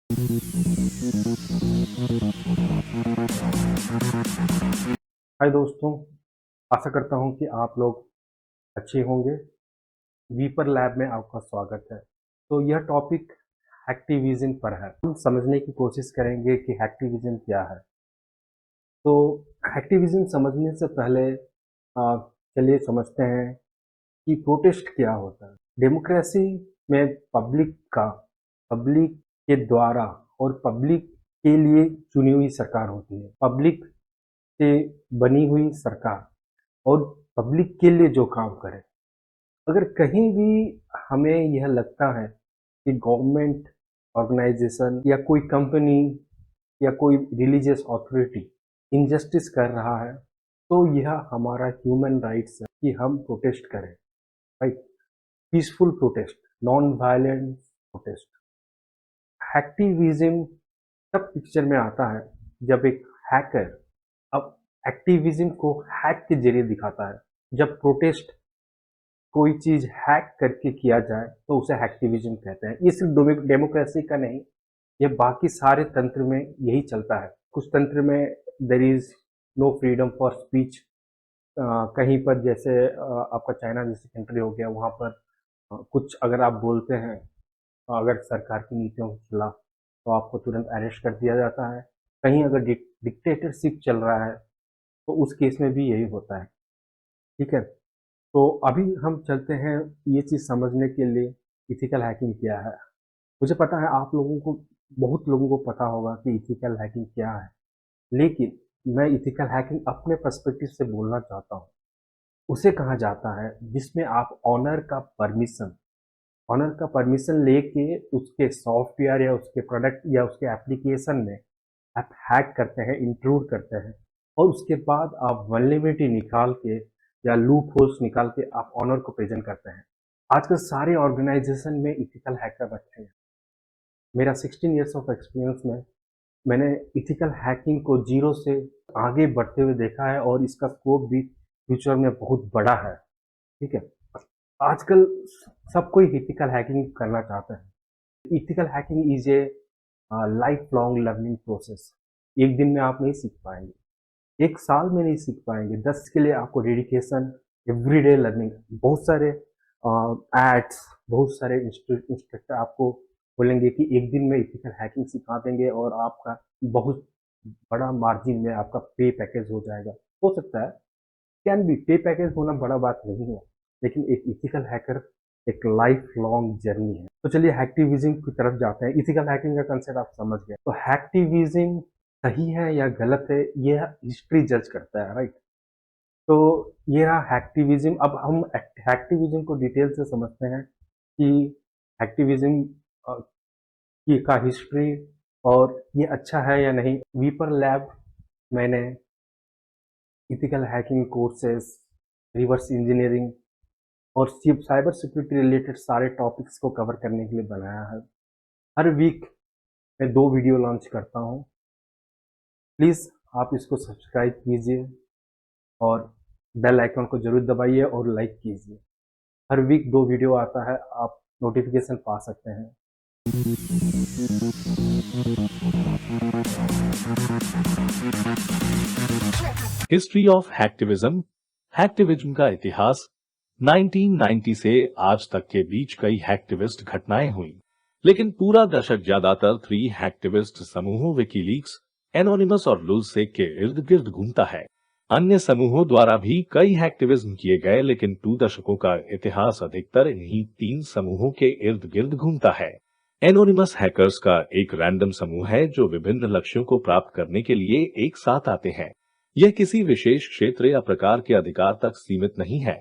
हाय दोस्तों, आशा करता हूँ कि आप लोग अच्छे होंगे। वीपर लैब में आपका स्वागत है। तो यह टॉपिक हैक्टिविज़्म पर है। हम समझने की कोशिश करेंगे कि हैक्टिविज़्म क्या है। तो हैक्टिविज़्म समझने से पहले चलिए समझते हैं कि प्रोटेस्ट क्या होता है। डेमोक्रेसी में पब्लिक के द्वारा और पब्लिक के लिए चुनी हुई सरकार होती है। पब्लिक से बनी हुई सरकार और पब्लिक के लिए जो काम करे। अगर कहीं भी हमें यह लगता है कि गवर्नमेंट ऑर्गेनाइजेशन या कोई कंपनी या कोई रिलीजियस अथॉरिटी इनजस्टिस कर रहा है, तो यह हमारा ह्यूमन राइट्स है कि हम प्रोटेस्ट करें। Right, peaceful protest, non violent protest. Hacktivism तब पिक्चर में आता है जब एक हैकर अब एक्टिविज्म को हैक के जरिए दिखाता है। जब प्रोटेस्ट कोई चीज हैक करके किया जाए तो उसे हैक्टिविज्म कहते हैं। ये सिर्फ डेमोक्रेसी का नहीं, ये बाकी सारे तंत्र में यही चलता है। कुछ तंत्र में there is no freedom for speech. कहीं पर जैसे आपका चाइना जैसी कंट्री हो गया, वहाँ पर कुछ अगर आप बोलते हैं, अगर सरकार की नीतियों के खिलाफ, तो आपको तुरंत अरेस्ट कर दिया जाता है। कहीं अगर डिक्टेटरशिप चल रहा है तो उस केस में भी यही होता है। ठीक है, तो अभी हम चलते हैं ये चीज़ समझने के लिए इथिकल हैकिंग क्या है। मुझे पता है आप लोगों को, बहुत लोगों को पता होगा कि इथिकल हैकिंग क्या है, लेकिन मैं इथिकल हैकिंग अपने पर्सपेक्टिव से बोलना चाहता हूँ। उसे कहा जाता है जिसमें आप ऑनर का परमिशन लेके उसके सॉफ्टवेयर या उसके प्रोडक्ट या उसके एप्लीकेशन में आप हैक करते हैं, इंट्रूड करते हैं, और उसके बाद आप वल्नरेबिलिटी निकाल के या लूप होल्स निकाल के आप ऑनर को प्रेजेंट करते हैं। आजकल सारे ऑर्गेनाइजेशन में इथिकल हैकर बैठे हैं। मेरा 16 इयर्स ऑफ एक्सपीरियंस में मैंने इथिकल हैकिंग को जीरो से आगे बढ़ते हुए देखा है, और इसका स्कोप भी फ्यूचर में बहुत बड़ा है। ठीक है, आजकल सब कोई इथिकल हैकिंग करना चाहता है। Ethical hacking is a life long learning process. एक दिन में आप नहीं सीख पाएंगे, एक साल में नहीं सीख पाएंगे। 10 के लिए आपको डेडिकेशन, एवरीडे लर्निंग, बहुत सारे एड्स, बहुत सारे इंस्ट्रक्टर आपको बोलेंगे कि एक दिन में इथिकल हैकिंग सिखा देंगे और आपका बहुत बड़ा मार्जिन में आपका पे पैकेज हो जाएगा। हो सकता है, कैन बी, पे पैकेज होना बड़ा बात नहीं है, लेकिन एक इथिकल हैकर एक लाइफ लॉन्ग जर्नी है। तो चलिए हैक्टिविज्म की तरफ जाते हैं। इथिकल हैकिंग का कंसेप्ट आप समझ गए। तो हैक्टिविज्म सही है या गलत है, यह हिस्ट्री जज करता है। राइट, तो ये रहा हैक्टिविज्म। अब हम हैक्टिविज्म को डिटेल से समझते हैं कि हैक्टिविज्म की का हिस्ट्री और ये अच्छा है या नहीं। वीपर लैब मैंने ethical hacking courses, reverse engineering और साइबर सिक्योरिटी रिलेटेड सारे टॉपिक्स को कवर करने के लिए बनाया है। हर वीक मैं 2 वीडियो लॉन्च करता हूँ। प्लीज़ आप इसको सब्सक्राइब कीजिए और बेल आइकन को जरूर दबाइए और लाइक कीजिए। हर वीक 2 वीडियो आता है, आप नोटिफिकेशन पा सकते हैं। History of हैक्टिविज्म। हैक्टिविज्म का इतिहास 1990 से आज तक के बीच कई हैक्टिविस्ट घटनाएं हुई, लेकिन पूरा दशक ज्यादातर 3 हैक्टिविस्ट समूहों विकीलीक्स, एनोनिमस और लुलसेक के इर्द गिर्द घूमता है। अन्य समूहों द्वारा भी कई हैक्टिविज्म किए गए, लेकिन 2 दशकों का इतिहास अधिकतर इन्हीं 3 समूहों के इर्द गिर्द घूमता है। एनोनिमस हैकर्स का एक रैंडम समूह है जो विभिन्न लक्ष्यों को प्राप्त करने के लिए एक साथ आते हैं। यह किसी विशेष क्षेत्र या प्रकार के अधिकार तक सीमित नहीं है।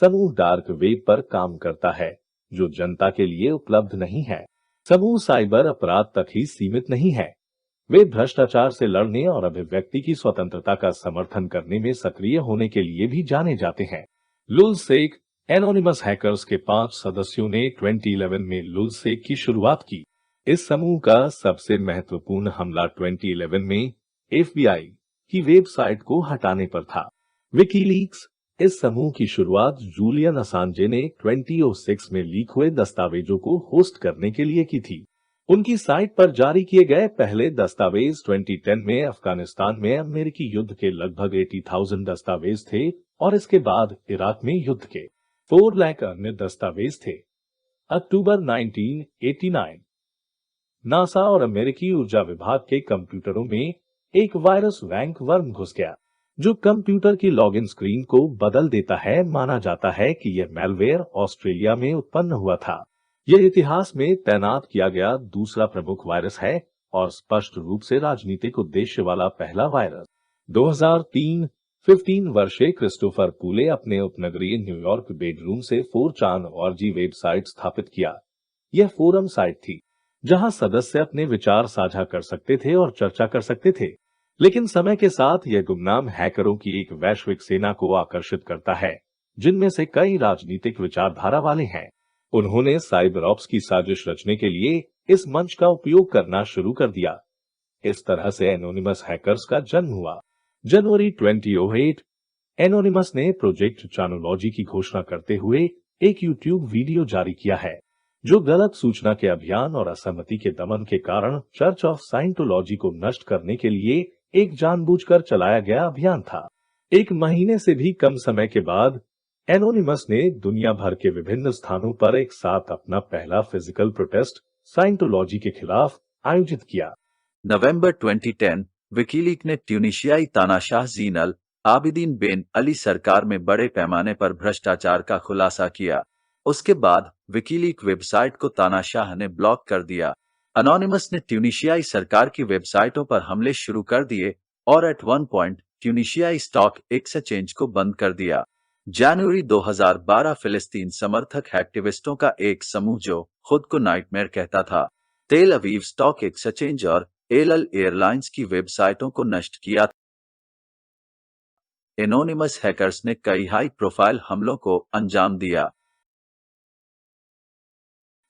समूह डार्क वेब पर काम करता है, जो जनता के लिए उपलब्ध नहीं है। समूह साइबर अपराध तक ही सीमित नहीं है। वे भ्रष्टाचार से लड़ने और अभिव्यक्ति की स्वतंत्रता का समर्थन करने में सक्रिय होने के लिए भी जाने जाते हैं। लुलसेक एनोनिमस हैकर्स के 5 सदस्यों ने 2011 में लुलसेक की शुरुआत की। इस समूह का सबसे महत्वपूर्ण हमला 2011 में FBI की वेबसाइट को हटाने पर था। विकीलीक्स इस समूह की शुरुआत जूलियन असांजे ने 2006 में लीक हुए दस्तावेजों को होस्ट करने के लिए की थी। उनकी साइट पर जारी किए गए पहले दस्तावेज 2010 में अफगानिस्तान में अमेरिकी युद्ध के लगभग 80,000 दस्तावेज थे और इसके बाद इराक में युद्ध के 4 लाख अन्य दस्तावेज थे। अक्टूबर 1989 नासा और अमेरिकी ऊर्जा विभाग के कंप्यूटरों में एक वायरस वैंक वर्म घुस गया, जो कंप्यूटर की लॉगिन स्क्रीन को बदल देता है। माना जाता है कि यह मैलवेयर ऑस्ट्रेलिया में उत्पन्न हुआ था। यह इतिहास में तैनात किया गया दूसरा प्रमुख वायरस है और स्पष्ट रूप से राजनीतिक उद्देश्य वाला पहला वायरस। 2003 15 वर्षीय क्रिस्टोफर पूले अपने उपनगरीय न्यूयॉर्क बेडरूम से 4chan org वेबसाइट स्थापित किया। यह फोरम साइट थी जहां सदस्य अपने विचार साझा कर सकते थे और चर्चा कर सकते थे। लेकिन समय के साथ यह गुमनाम हैकरों की एक वैश्विक सेना को आकर्षित करता है, जिनमें से कई राजनीतिक विचारधारा वाले हैं। उन्होंने साइबर ऑप्स की साजिश रचने के लिए इस मंच का उपयोग करना शुरू कर दिया। इस तरह से एनोनिमस हैकर्स का जन्म हुआ। जनवरी 2008 एनोनिमस ने प्रोजेक्ट चानोलॉजी की घोषणा करते हुए एक यूट्यूब वीडियो जारी किया है, जो गलत सूचना के अभियान और असहमति के दमन के कारण चर्च ऑफ साइंटोलॉजी को नष्ट करने के लिए एक जानबूझकर चलाया गया अभियान था। एक महीने से भी कम समय के बाद एनोनिमस ने दुनिया भर के विभिन्न स्थानों पर एक साथ अपना पहला फिजिकल प्रोटेस्ट साइंटोलॉजी के खिलाफ आयोजित किया। नवंबर 2010 विकीलीक ने ट्यूनीशियाई तानाशाह जीन अल आबिदीन बेन अली सरकार में बड़े पैमाने पर भ्रष्टाचार का खुलासा किया। उसके बाद विकीलीक वेबसाइट को तानाशाह ने ब्लॉक कर दिया। अनोनिमस ने ट्यूनीशियाई सरकार की वेबसाइटों पर हमले शुरू कर दिए और एट वन पॉइंट ट्यूनीशियाई स्टॉक एक्सचेंज को बंद कर दिया। जनवरी 2012 फिलिस्तीन समर्थक एक्टिविस्टों का एक समूह जो खुद को नाइटमेयर कहता था, तेल अवीव स्टॉक एक्सचेंज और एल एयरलाइंस की वेबसाइटों को नष्ट किया। एनोनिमस हैकर्स ने कई हाई प्रोफाइल हमलों को अंजाम दिया।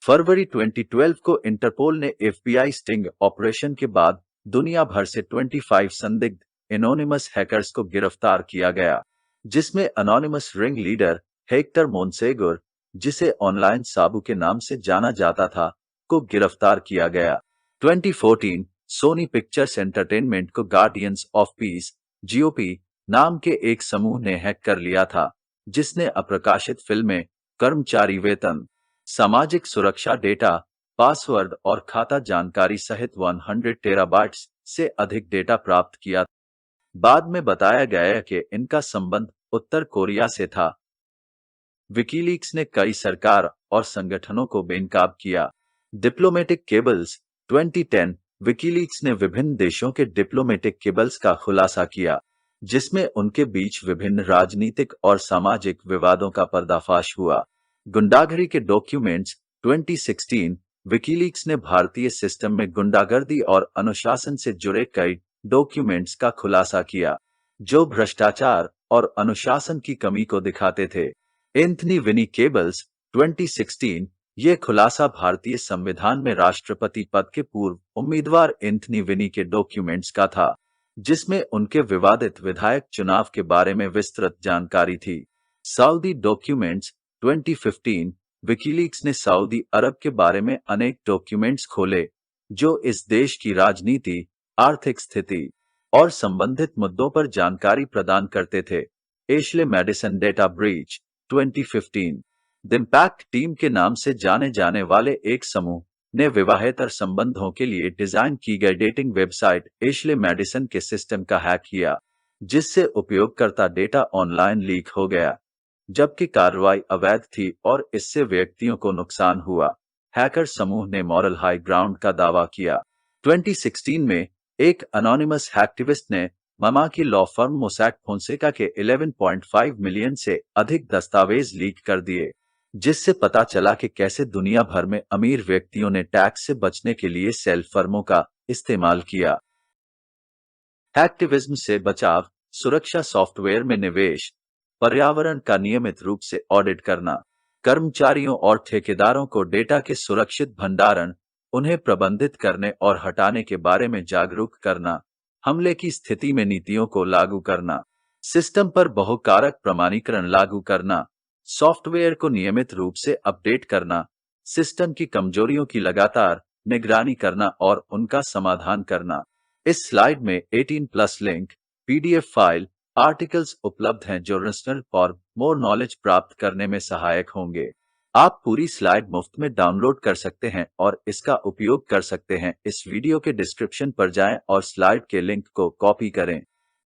फरवरी 2012 को इंटरपोल ने एफबीआई स्टिंग ऑपरेशन के बाद दुनिया भर से 25 संदिग्ध एनोनिमस हैकर्स को गिरफ्तार किया गया, जिसमें अनोनिमस रिंग लीडर हेक्टर मोन्सेगुर, जिसे ऑनलाइन साबू के नाम से जाना जाता था, को गिरफ्तार किया गया। 2014 सोनी पिक्चर्स एंटरटेनमेंट को गार्डियंस ऑफ पीस जीओपी नाम के एक समूह ने हैक कर लिया था, जिसने अप्रकाशित फिल्में, कर्मचारी वेतन, सामाजिक सुरक्षा डेटा, पासवर्ड और खाता जानकारी सहित 100 टेराबाइट्स से अधिक डेटा प्राप्त किया। बाद में बताया गया कि इनका संबंध उत्तर कोरिया से था। विकीलीक्स ने कई सरकार और संगठनों को बेनकाब किया। डिप्लोमेटिक केबल्स 2010 विकीलीक्स ने विभिन्न देशों के डिप्लोमेटिक केबल्स का खुलासा किया, जिसमें उनके बीच विभिन्न राजनीतिक और सामाजिक विवादों का पर्दाफाश हुआ। गुंडागर्दी के डॉक्यूमेंट्स 2016 विकीलीक्स ने भारतीय सिस्टम में गुंडागर्दी और अनुशासन से जुड़े कई डॉक्यूमेंट्स का खुलासा किया, जो भ्रष्टाचार और अनुशासन की कमी को दिखाते थे। एंथनी विनी केबल्स 2016 ये खुलासा भारतीय संविधान में राष्ट्रपति पद के पूर्व उम्मीदवार एंथनी विनी के डॉक्यूमेंट्स का था, जिसमें उनके विवादित विधायक चुनाव के बारे में विस्तृत जानकारी थी। सऊदी डॉक्यूमेंट्स 2015 विकीलीक्स ने सऊदी अरब के बारे में अनेक डॉक्यूमेंट्स खोले, जो इस देश की राजनीति, आर्थिक स्थिति और संबंधित मुद्दों पर जानकारी प्रदान करते थे। Ashley Madison data breach 2015 the impact team के नाम से जाने जाने वाले एक समूह ने विवाहेतर संबंधों के लिए डिजाइन की गई डेटिंग वेबसाइट एशले मैडिसन के सिस्टम का हैक किया, जिससे उपयोगकर्ता डेटा ऑनलाइन लीक हो गया, जबकि कार्रवाई अवैध थी और इससे व्यक्तियों को नुकसान हुआ। हैकर समूह ने मॉरल हाई ग्राउंड का दावा किया। 2016 में एक अनोनिमस एक्टिविस्ट ने मामा की लॉ फर्म मोसैक फोंसेका के 11.5 मिलियन से अधिक दस्तावेज लीक कर दिए, जिससे पता चला कि कैसे दुनिया भर में अमीर व्यक्तियों ने टैक्स से बचने के लिए सेल फर्मों का इस्तेमाल किया। एक्टिविज्म से बचाव, सुरक्षा सॉफ्टवेयर में निवेश, पर्यावरण का नियमित रूप से ऑडिट करना, कर्मचारियों और ठेकेदारों को डेटा के सुरक्षित भंडारण, उन्हें प्रबंधित करने और हटाने के बारे में जागरूक करना, हमले की स्थिति में नीतियों को लागू करना, सिस्टम पर बहुकारक प्रमाणीकरण लागू करना, सॉफ्टवेयर को नियमित रूप से अपडेट करना, सिस्टम की कमजोरियों की लगातार निगरानी करना और उनका समाधान करना। इस स्लाइड में 18+ लिंक, पीडीएफ फाइल, आर्टिकल्स उपलब्ध हैं जो रजिस्टर और मोर नॉलेज प्राप्त करने में सहायक होंगे। आप पूरी स्लाइड मुफ्त में डाउनलोड कर सकते हैं और इसका उपयोग कर सकते हैं। इस वीडियो के डिस्क्रिप्शन पर जाएं और स्लाइड के लिंक को कॉपी करें।